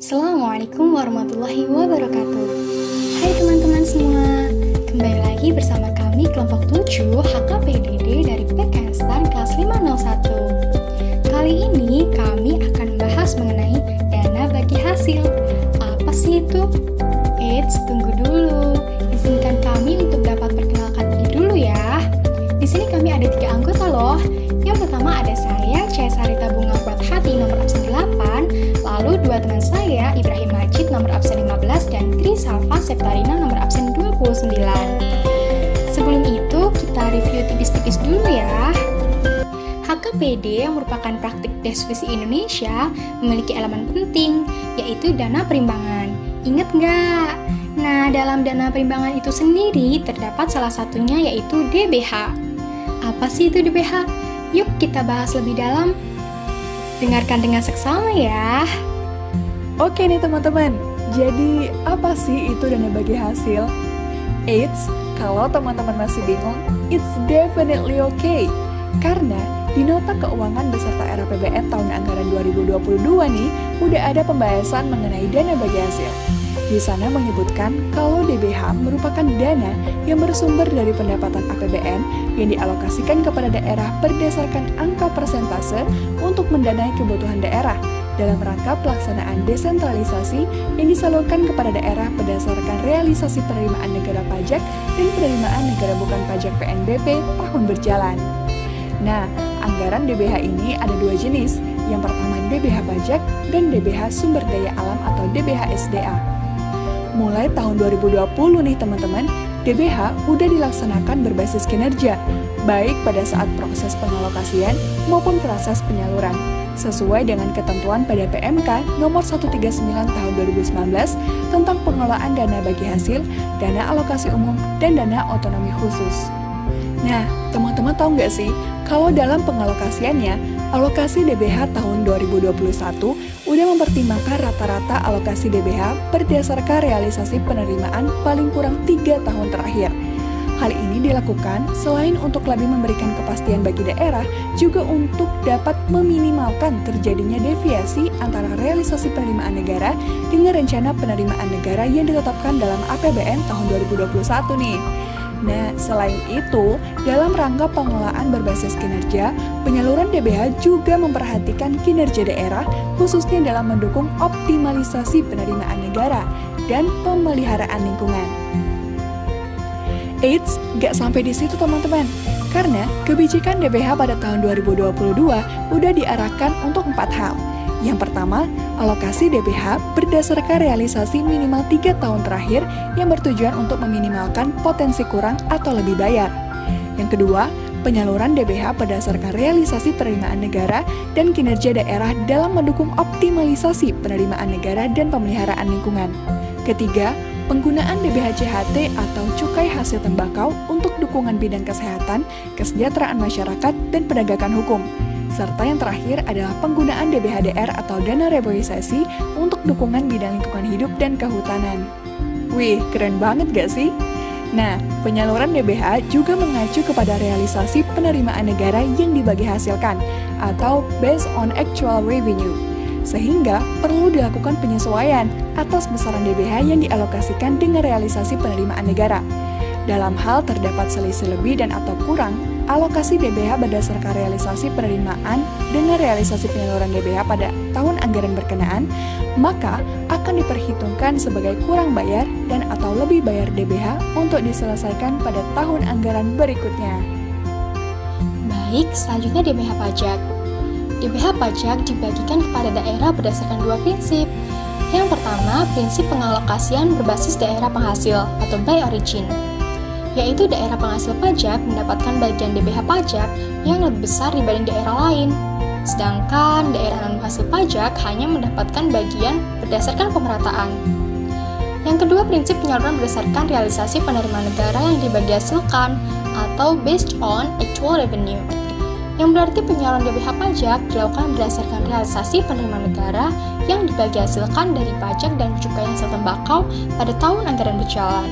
Assalamualaikum warahmatullahi wabarakatuh. Hai teman-teman semua, kembali lagi bersama kami kelompok 7 HKPDD dari PKN STAN kelas 501. Kali ini kami akan membahas mengenai dana bagi hasil. Apa sih itu? Eits, tunggu dulu. Izinkan kami untuk dapat perkenalkan diri dulu ya. Di sini kami ada 3 anggota loh. Yang pertama ada saya, Caya Sarita Bunga Hati nomor absen 8, lalu 2 teman saya, Ibrahim Majid nomor absen 15 dan Tri Salva Septarina nomor absen 29. Sebelum itu, kita review tipis-tipis dulu ya. HKPD yang merupakan praktik diskusi Indonesia memiliki elemen penting, yaitu dana perimbangan. Ingat nggak? Nah, dalam dana perimbangan itu sendiri terdapat salah satunya yaitu DBH. Apa sih itu DBH? Yuk kita bahas lebih dalam. Dengarkan dengan seksama ya. Oke nih teman-teman, jadi apa sih itu dana bagi hasil? Eits, kalau teman-teman masih bingung, it's definitely okay. Karena di nota keuangan beserta RAPBN tahun anggaran 2022 nih, udah ada pembahasan mengenai dana bagi hasil. Di sana menyebutkan kalau DBH merupakan dana yang bersumber dari pendapatan APBN yang dialokasikan kepada daerah berdasarkan angka persentase untuk mendanai kebutuhan daerah dalam rangka pelaksanaan desentralisasi yang disalurkan kepada daerah berdasarkan realisasi penerimaan negara pajak dan penerimaan negara bukan pajak PNBP tahun berjalan. Nah, anggaran DBH ini ada 2 jenis. Yang pertama DBH pajak dan DBH sumber daya alam atau DBH SDA. Mulai tahun 2020 nih teman-teman, DBH udah dilaksanakan berbasis kinerja, baik pada saat proses pengalokasian maupun proses penyaluran, sesuai dengan ketentuan pada PMK nomor 139 tahun 2019 tentang pengelolaan dana bagi hasil, dana alokasi umum, dan dana otonomi khusus. Nah, teman-teman tahu nggak sih, kalau dalam pengalokasiannya, alokasi DBH tahun 2021 udah mempertimbangkan rata-rata alokasi DBH berdasarkan realisasi penerimaan paling kurang 3 tahun terakhir. Hal ini dilakukan selain untuk lebih memberikan kepastian bagi daerah, juga untuk dapat meminimalkan terjadinya deviasi antara realisasi penerimaan negara dengan rencana penerimaan negara yang ditetapkan dalam APBN tahun 2021 nih. Nah, selain itu, dalam rangka pengelolaan berbasis kinerja, penyaluran DBH juga memperhatikan kinerja daerah, khususnya dalam mendukung optimalisasi penerimaan negara dan pemeliharaan lingkungan. Eits, nggak sampai di situ teman-teman, karena kebijakan DBH pada tahun 2022 udah diarahkan untuk 4 hal. Yang pertama, alokasi DBH berdasarkan realisasi minimal 3 tahun terakhir yang bertujuan untuk meminimalkan potensi kurang atau lebih bayar. Yang kedua, penyaluran DBH berdasarkan realisasi penerimaan negara dan kinerja daerah dalam mendukung optimalisasi penerimaan negara dan pemeliharaan lingkungan. Ketiga, penggunaan DBH CHT atau cukai hasil tembakau untuk dukungan bidang kesehatan, kesejahteraan masyarakat, dan penegakan hukum. Serta yang terakhir adalah penggunaan DBHDR atau dana reboisasi untuk dukungan bidang lingkungan hidup dan kehutanan. Wih, keren banget gak sih? Nah, penyaluran DBH juga mengacu kepada realisasi penerimaan negara yang dibagi hasilkan atau based on actual revenue. Sehingga perlu dilakukan penyesuaian atas besaran DBH yang dialokasikan dengan realisasi penerimaan negara. Dalam hal terdapat selisih lebih dan atau kurang, alokasi DBH berdasarkan realisasi penerimaan dengan realisasi penyaluran DBH pada tahun anggaran berkenaan, maka akan diperhitungkan sebagai kurang bayar dan atau lebih bayar DBH untuk diselesaikan pada tahun anggaran berikutnya. Baik, selanjutnya DBH pajak. DBH pajak dibagikan kepada daerah berdasarkan 2 prinsip. Yang pertama, prinsip pengalokasian berbasis daerah penghasil atau by origin, yaitu daerah penghasil pajak mendapatkan bagian DBH pajak yang lebih besar dibanding daerah lain. Sedangkan daerah non-penghasil pajak hanya mendapatkan bagian berdasarkan pemerataan. Yang kedua, prinsip penyaluran berdasarkan realisasi penerimaan negara yang dibagi hasilkan atau based on actual revenue, yang berarti penyaluran DBH pajak dilakukan berdasarkan realisasi penerimaan negara yang dibagi hasilkan dari pajak dan cukai hasil tembakau pada tahun anggaran berjalan.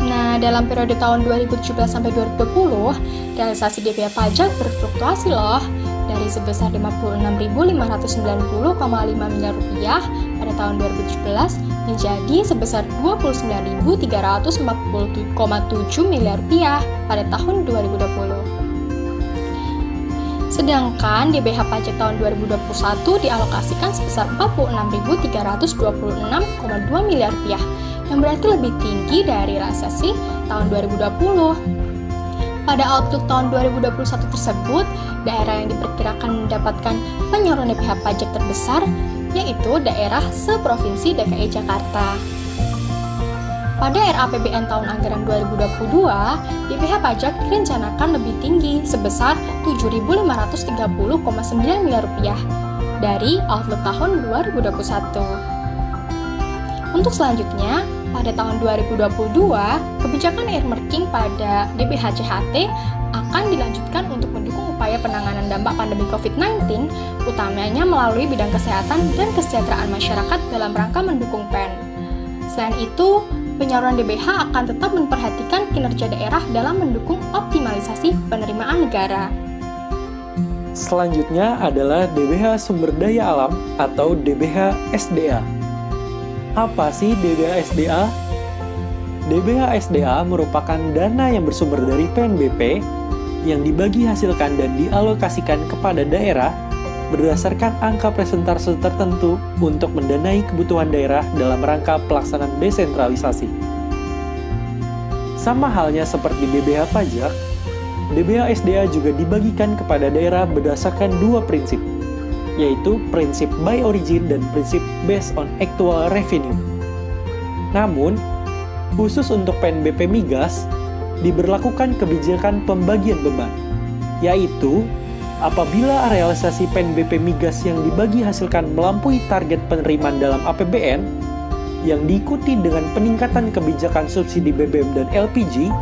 Nah, dalam periode tahun 2017 sampai 2020, realisasi DBH pajak berfluktuasi loh, dari sebesar 56.590,5 miliar rupiah pada tahun 2017 menjadi sebesar Rp29.340,7 miliar pada tahun 2020. Sedangkan DBH pajak tahun 2021 dialokasikan sebesar Rp46.326,2 miliar, yang berarti lebih tinggi dari resesi tahun 2020. Pada outlook tahun 2021 tersebut, daerah yang diperkirakan mendapatkan penyaluran DBH pajak terbesar yaitu daerah seprovinsi DKI Jakarta. Pada RAPBN tahun anggaran 2022, DBH pajak direncanakan lebih tinggi sebesar Rp7.530,9 miliar dari outlook tahun 2021. Untuk selanjutnya, pada tahun 2022, kebijakan earmarking pada DBH CHT akan dilanjutkan untuk mendukung upaya penanganan dampak pandemi COVID-19, utamanya melalui bidang kesehatan dan kesejahteraan masyarakat dalam rangka mendukung PEN. Selain itu, penyaluran DBH akan tetap memperhatikan kinerja daerah dalam mendukung optimalisasi penerimaan negara. Selanjutnya adalah DBH Sumber Daya Alam atau DBH SDA. Apa sih DBH SDA? DBH SDA merupakan dana yang bersumber dari PNBP yang dibagi hasilkan dan dialokasikan kepada daerah berdasarkan angka persentase tertentu untuk mendanai kebutuhan daerah dalam rangka pelaksanaan desentralisasi. Sama halnya seperti DBH pajak, DBH SDA juga dibagikan kepada daerah berdasarkan dua prinsip, yaitu prinsip by origin dan prinsip based on actual revenue. Namun, khusus untuk PNBP Migas, diberlakukan kebijakan pembagian beban, yaitu apabila realisasi PNBP Migas yang dibagi hasilkan melampaui target penerimaan dalam APBN, yang diikuti dengan peningkatan kebijakan subsidi BBM dan LPG,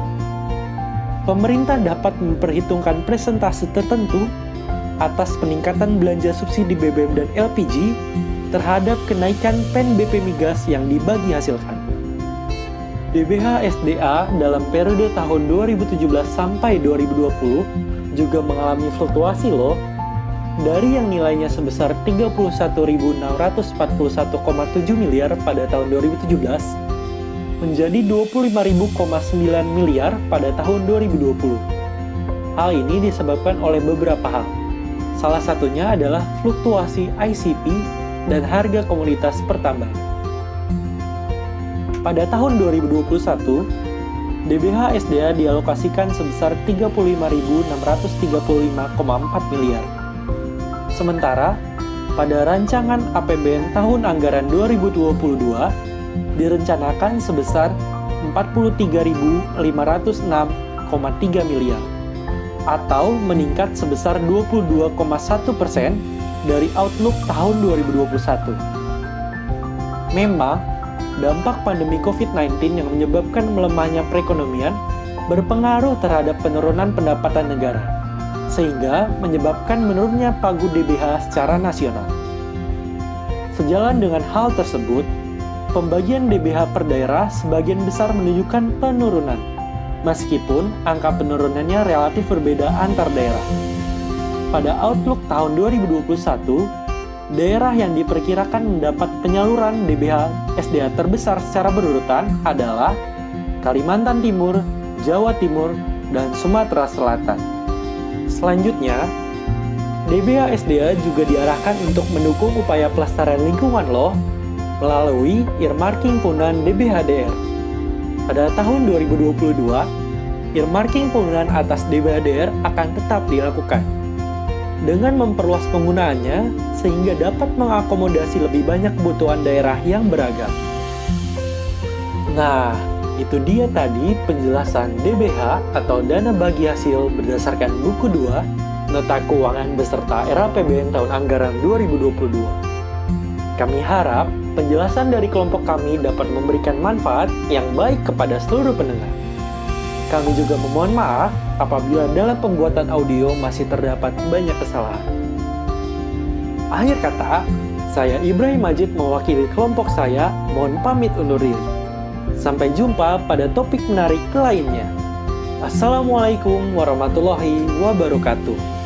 pemerintah dapat memperhitungkan persentase tertentu atas peningkatan belanja subsidi BBM dan LPG terhadap kenaikan PNBP Migas yang dibagi hasilkan. DBH SDA dalam periode tahun 2017 sampai 2020 juga mengalami fluktuasi loh, dari yang nilainya sebesar Rp31.641,7 miliar pada tahun 2017 menjadi Rp25.000,9 miliar pada tahun 2020. Hal ini disebabkan oleh beberapa hal. Salah satunya adalah fluktuasi ICP dan harga komoditas pertambangan. Pada tahun 2021, DBH SDA dialokasikan sebesar Rp35.635,4 miliar. Sementara, pada rancangan APBN tahun anggaran 2022 direncanakan sebesar Rp43.506,3 miliar, atau meningkat sebesar 22,1% dari outlook tahun 2021. Memang, dampak pandemi COVID-19 yang menyebabkan melemahnya perekonomian berpengaruh terhadap penurunan pendapatan negara, sehingga menyebabkan menurunnya pagu DBH secara nasional. Sejalan dengan hal tersebut, pembagian DBH per daerah sebagian besar menunjukkan penurunan, meskipun angka penurunannya relatif berbeda antar daerah. Pada outlook tahun 2021, daerah yang diperkirakan mendapat penyaluran DBH SDA terbesar secara berurutan adalah Kalimantan Timur, Jawa Timur, dan Sumatera Selatan. Selanjutnya, DBH SDA juga diarahkan untuk mendukung upaya pelestarian lingkungan loh, melalui earmarking penggunaan DBHDR. Pada tahun 2022, earmarking penggunaan atas DBHDR akan tetap dilakukan, dengan memperluas penggunaannya sehingga dapat mengakomodasi lebih banyak kebutuhan daerah yang beragam. Nah, itu dia tadi penjelasan DBH atau dana bagi hasil berdasarkan buku 2, Nota Keuangan beserta RAPBN tahun anggaran 2022. Kami harap penjelasan dari kelompok kami dapat memberikan manfaat yang baik kepada seluruh pendengar. Kami juga memohon maaf apabila dalam pembuatan audio masih terdapat banyak kesalahan. Akhir kata, saya Ibrahim Majid mewakili kelompok saya, mohon pamit undur diri. Sampai jumpa pada topik menarik lainnya. Assalamualaikum warahmatullahi wabarakatuh.